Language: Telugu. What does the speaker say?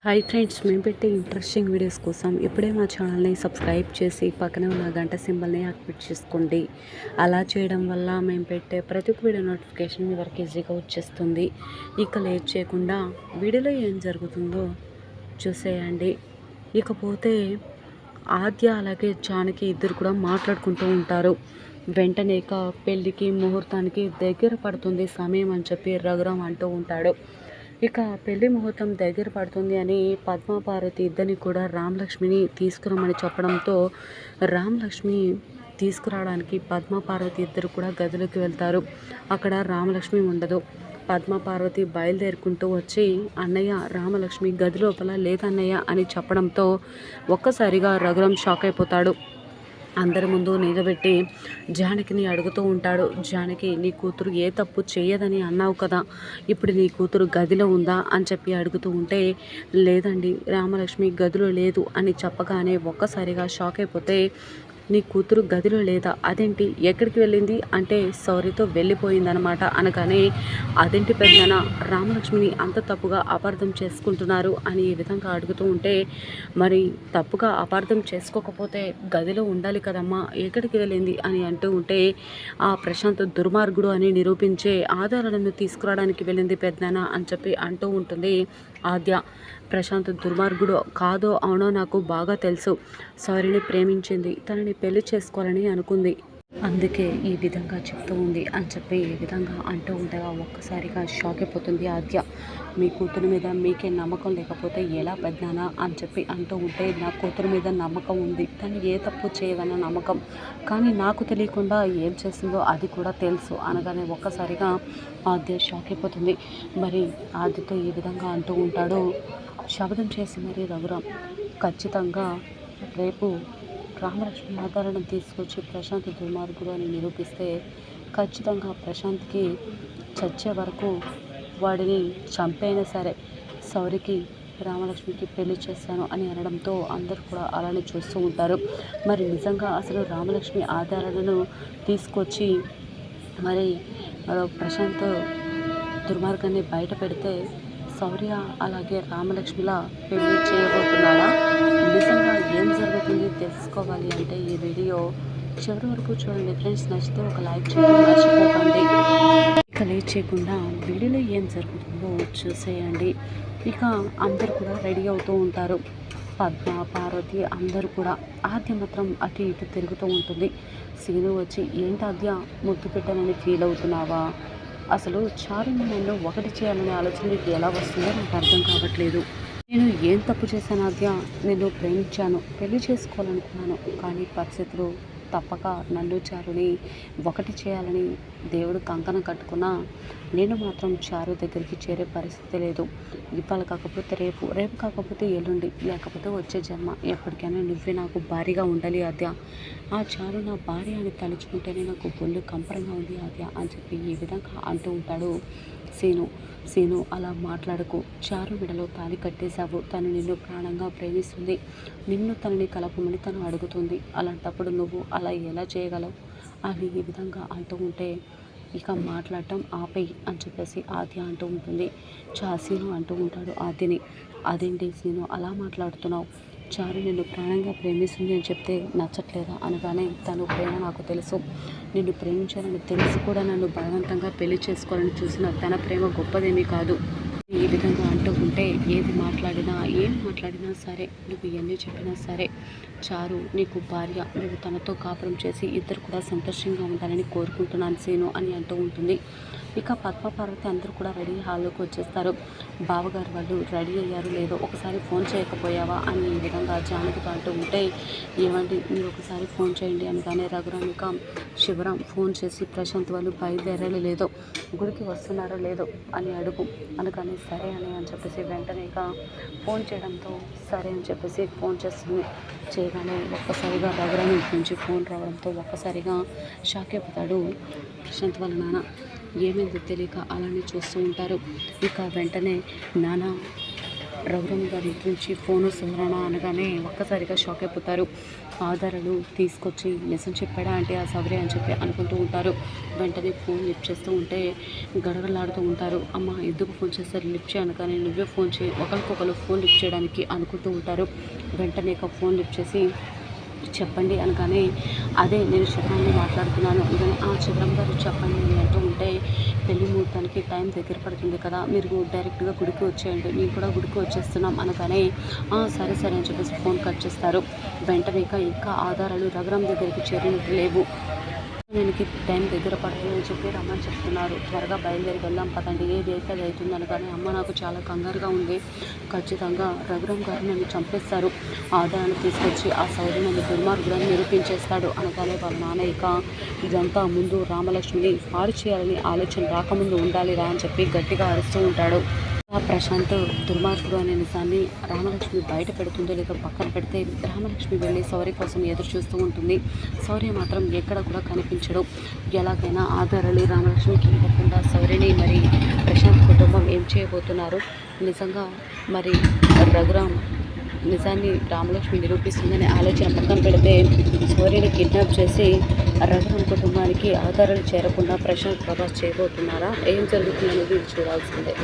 హాయ్ ఫ్రెండ్స్, మేము పెట్టే ఇంట్రెస్టింగ్ వీడియోస్ కోసం ఇప్పుడే మా ఛానల్ని సబ్స్క్రైబ్ చేసి పక్కనే ఉన్న గంట సింబల్ని యాక్టివేట్ చేసుకోండి. అలా చేయడం వల్ల మేము పెట్టే ప్రతి ఒక్క వీడియో నోటిఫికేషన్ మీ వరకు ఈజీగా వచ్చేస్తుంది. ఇక లేట్ చేయకుండా వీడియోలో ఏం జరుగుతుందో చూసేయండి. ఇకపోతే ఆద్య అలాగే జానకి ఇద్దరు కూడా మాట్లాడుకుంటూ ఉంటారు. వెంటనే ఇక పెళ్ళికి ముహూర్తానికి దగ్గర పడుతుంది సమయం అని చెప్పి రఘురామ్ అంటూ ఉంటాడు. ఇక పెళ్లి ముహూర్తం దగ్గర పడుతుంది అని పద్మపార్వతి ఇద్దరిని కూడా రామలక్ష్మిని తీసుకురమ్మని చెప్పడంతో రామలక్ష్మి తీసుకురావడానికి పద్మపార్వతి ఇద్దరు కూడా గదిలోకి వెళ్తారు. అక్కడ రామలక్ష్మి ఉండదు. పద్మపార్వతి బయలుదేరుకుంటూ వచ్చి అన్నయ్య రామలక్ష్మి గది లోపల లేదన్నయ్య అని చెప్పడంతో ఒక్కసారిగా రఘురామ్ షాక్ అయిపోతాడు. అందరి ముందు నిలబెట్టి జానకిని అడుగుతూ ఉంటాడు. జానకి, నీ కూతురు ఏ తప్పు చేయదని అన్నావు కదా, ఇప్పుడు నీ కూతురు గదిలో ఉందా అని చెప్పి అడుగుతూ ఉంటే, లేదండి రామలక్ష్మి గదిలో లేదు అని చెప్పగానే ఒక్కసారిగా షాక్ అయిపోతే, నీ కూతురు గదిలో లేదా, అదేంటి ఎక్కడికి వెళ్ళింది అంటే సారీతో వెళ్ళిపోయిందనమాట అనగానే, అదేంటి పెద్దన రామలక్ష్మిని అంత తప్పుగా అపార్థం చేసుకుంటున్నారు అని ఈ విధంగా అడుగుతూ ఉంటే, మరి తప్పుగా అపార్థం చేసుకోకపోతే గదిలో ఉండాలి కదమ్మా, ఎక్కడికి వెళ్ళింది అని అంటూ ఉంటే, ఆ ప్రశాంత్ దుర్మార్గుడు అని నిరూపించే ఆధారాలను తీసుకురావడానికి వెళ్ళింది పెద్దన అని చెప్పి అంటూ ఉంటుంది ఆద్య. ప్రశాంత్ దుర్మార్గుడు కాదో అవునో నాకు బాగా తెలుసు. సారీని ప్రేమించింది, తనని పెళ్లి చేసుకోవాలని అనుకుంది, అందుకే ఈ విధంగా చెప్తూ ఉంది అని చెప్పి ఈ విధంగా అంటూ ఉండగా ఒక్కసారిగా షాక్ అయిపోతుంది ఆద్య. మీ కూతురు మీద మీకే నమ్మకం లేకపోతే ఎలా పెద్దనా అని చెప్పి అంటూ ఉంటే, నా కూతురు మీద నమ్మకం ఉంది, తను ఏ తప్పు చేయదన్న నమ్మకం, కానీ నాకు తెలియకుండా ఏం చేసిందో అది కూడా తెలుసు అనగానే ఒక్కసారిగా ఆద్య షాక్ అయిపోతుంది. మరి ఆద్యతో ఈ విధంగా అంటూ ఉంటాడు. శపథం చేసి మరి రఘురామ్ ఖచ్చితంగా రేపు రామలక్ష్మి ఆధారాన్ని తీసుకొచ్చి ప్రశాంత్ దుర్మార్గుడు అని నిరూపిస్తే ఖచ్చితంగా ప్రశాంత్కి చచ్చే వరకు వాడిని చంపైనా సరే సౌరికి రామలక్ష్మికి పెళ్లి చేస్తాను అని అనడంతో అందరూ కూడా అలానే చూస్తూ ఉంటారు. మరి నిజంగా అసలు రామలక్ష్మి ఆధారాలను తీసుకొచ్చి మరి ప్రశాంత్ దుర్మార్గాన్ని బయట పెడితే శౌర్య అలాగే రామలక్ష్మిల పెళ్లి చేయబోతున్నాడా? నిజంగా ఏం జరుగుతుంది తెలుసుకోవాలి అంటే ఈ వీడియో చివరి వరకు చూడండి ఫ్రెండ్స్. నచ్చితే ఒక లైక్ చేయడం మర్చిపోకండి. ఇక లేట్ చేయకుండా వీడియోలో ఏం జరుగుతుందో చూసేయండి. ఇక అందరు కూడా రెడీ అవుతూ ఉంటారు. పద్మ, పార్వతి అందరూ కూడా. ఆద్య మాత్రం అటు ఇటు తిరుగుతూ ఉంటుంది. సీను వచ్చి, ఏంటి ఆద్య ముద్దు పెట్టానని ఫీల్ అవుతున్నావా? అసలు చారుని నన్ను ఒకటి చేయాలనే ఆలోచన నీకు ఎలా వస్తుందో నాకు అర్థం కావట్లేదు. నేను ఏం తప్పు చేశాను ఆద్య? నిన్ను ప్రేమించాను, పెళ్లి చేసుకోవాలనుకున్నాను, కానీ పరిస్థితులు తప్పక నన్ను చారుని ఒకటి చేయాలని దేవుడు కంకణం కట్టుకున్నా నేను మాత్రం చారు దగ్గరికి చేరే పరిస్థితి లేదు. ఇవాళ కాకపోతే రేపు, రేపు కాకపోతే ఎల్లుండి, లేకపోతే వచ్చే జన్మ, ఎప్పటికైనా నువ్వే నాకు భారీగా ఉండాలి ఆద్య. ఆ చారు నా భార్య అని తలుచుకుంటేనే నాకు ఒళ్ళు కంపరంగా ఉంది ఆద్య అని చెప్పి ఈ విధంగా అంటూ ఉంటాడు సీను. సీను, అలా మాట్లాడకు, చారు మెడలో తాళి కట్టేశావు, తను నిన్ను ప్రాణంగా ప్రేమిస్తుంది, నిన్ను తనని కలపమని తను అడుగుతుంది, అలాంటప్పుడు నువ్వు అలా ఎలా చేయగలవు అని ఈ విధంగా అంటూ ఉంటే, ఇక మాట్లాడటం ఆపేయి అని చెప్పేసి ఆద్య అంటూ ఉంటుంది. సీను అంటూ ఉంటాడు ఆద్యని, అదేంటి సీను అలా మాట్లాడుతున్నావు, చారు నిన్ను ప్రాణంగా ప్రేమిస్తుంది అని చెప్తే నచ్చట్లేదా అనగానే, తను ప్రేమ నాకు తెలుసు, నిన్ను ప్రేమించాలని తెలిసి కూడా నన్ను బలవంతంగా పెళ్లి చేసుకోవాలని చూసిన తన ప్రేమ గొప్పదేమీ కాదు. ఈ విధంగా అంటూ ఉంటే, ఏది మాట్లాడినా ఏం మాట్లాడినా సరే, నువ్వు ఎన్ని చెప్పినా సరే, చారు నీకు భార్య, నువ్వు తనతో కాపురం చేసి ఇద్దరు కూడా సంతోషంగా ఉండాలని కోరుకుంటున్నాను సీను అని అంటూ ఉంటుంది. ఇక పద్మపార్వతి అందరూ కూడా రెడీ హాల్లోకి వచ్చేస్తారు. బావగారు వాళ్ళు రెడీ అయ్యారు లేదో ఒకసారి ఫోన్ చేయకపోయావా అని ఈ విధంగా జానకితో అంటూ ఉంటే, ఏమండి మీరు ఒకసారి ఫోన్ చేయండి అనగానే రఘురామ్ ఇక శివరాం ఫోన్ చేసి ప్రశాంత్ వాళ్ళు బయలుదేరాలో లేదో, గుడికి వస్తున్నారో లేదో అని అడుగు అనగానే, సరే అని చెప్పేసి వెంటనే ఇక ఫోన్ చేయడంతో సరే అని చెప్పేసి ఫోన్ చేస్తుంది. చేయగానే ఒక్కసారిగా రఘురామ్ నుంచి ఫోన్ రావడంతో ఒక్కసారిగా షాక్ అయిపోతాడు ప్రశాంత్ వాళ్ళ నాన్న. ఏమైందో తెలియక అలానే చూస్తూ ఉంటారు. ఇక వెంటనే నాన్న రఘురామ్ గారి ఇంటి నుంచి ఫోను సుమరణ అనగానే ఒక్కసారిగా షాక్ అయిపోతారు. ఆధారాలు తీసుకొచ్చి నిజం చెప్పాడా అంటే ఆ సౌర్య అని చెప్పి అనుకుంటూ ఉంటారు. వెంటనే ఫోన్ లిఫ్ట్ చేస్తూ ఉంటే గడగడలాడుతూ ఉంటారు. అమ్మ ఎందుకు ఫోన్ చేస్తారు, లిఫ్ట్ చేయి అనగానే నువ్వే ఫోన్ చేయి, ఒకరికొకరు ఫోన్ లిఫ్ట్ చేయడానికి అనుకుంటూ ఉంటారు. వెంటనే ఇక ఫోన్ లిఫ్ట్ చేసి చెప్పండి అనగానే అదే నేను శివరామ్ని మాట్లాడుతున్నాను అనగానే శివరామ్ గారు చెప్పండి అని అంటూ ఉంటే పెళ్లి ముహూర్తానికి టైం దగ్గర పడుతుంది కదా, మీరు డైరెక్ట్గా గుడికి వచ్చేయండి, మేము కూడా గుడికి వచ్చేస్తున్నాం అనగానే సరే సరే అని చెప్పేసి ఫోన్ కట్ చేస్తారు. వెంటనే ఇంకా ఆధారాలు రఘురామ్ దగ్గరికి చేరినట్టు లేవు. దీనికి టైం దగ్గర పడుతుందని చెప్పి రమ్మని చెప్తున్నారు. త్వరగా బయలుదేరి వెళ్దాం పదండి, ఏది అయితే అది అవుతుంది అనగానే అమ్మ నాకు చాలా కంగారుగా ఉంది, ఖచ్చితంగా రఘురామ్ గారు నన్ను చంపేస్తారు, ఆధారాన్ని తీసుకొచ్చి ఆ సౌర్య నన్ను దుర్మార్గుడని నిరూపించేస్తాడు అనగానే వాళ్ళ నాన్న ఇదంతా ముందు రామలక్ష్మిని పాడు చేయాలని ఆలోచన రాకముందు ఉండాలిరా అని చెప్పి గట్టిగా అరుస్తూ ఉంటాడు. ప్రశాంత్ దుర్మార్గుడు అనే నిజాన్ని రామలక్ష్మి బయట పెడుతుందో లేదో పక్కన పెడితే రామలక్ష్మి వెళ్ళి శౌర్య కోసం ఎదురు చూస్తూ ఉంటుంది. శౌర్య మాత్రం ఎక్కడ కూడా కనిపించడు. ఎలాగైనా ఆధారాలు రామలక్ష్మికి ఇవ్వకుండా శౌర్యని మరి ప్రశాంత్ కుటుంబం ఏం చేయబోతున్నారు, నిజంగా మరి రఘురామ్ నిజాన్ని రామలక్ష్మి నిరూపిస్తుందనే ఆలోచన పక్కన పెడితే శౌర్యని కిడ్నాప్ చేసి రఘురామ్ కుటుంబానికి ఆధారాలు చేరకుండా ప్రశాంత్ ప్రభాస్ చేయబోతున్నారా, ఏం జరుగుతుందనేది చూడాల్సిందే.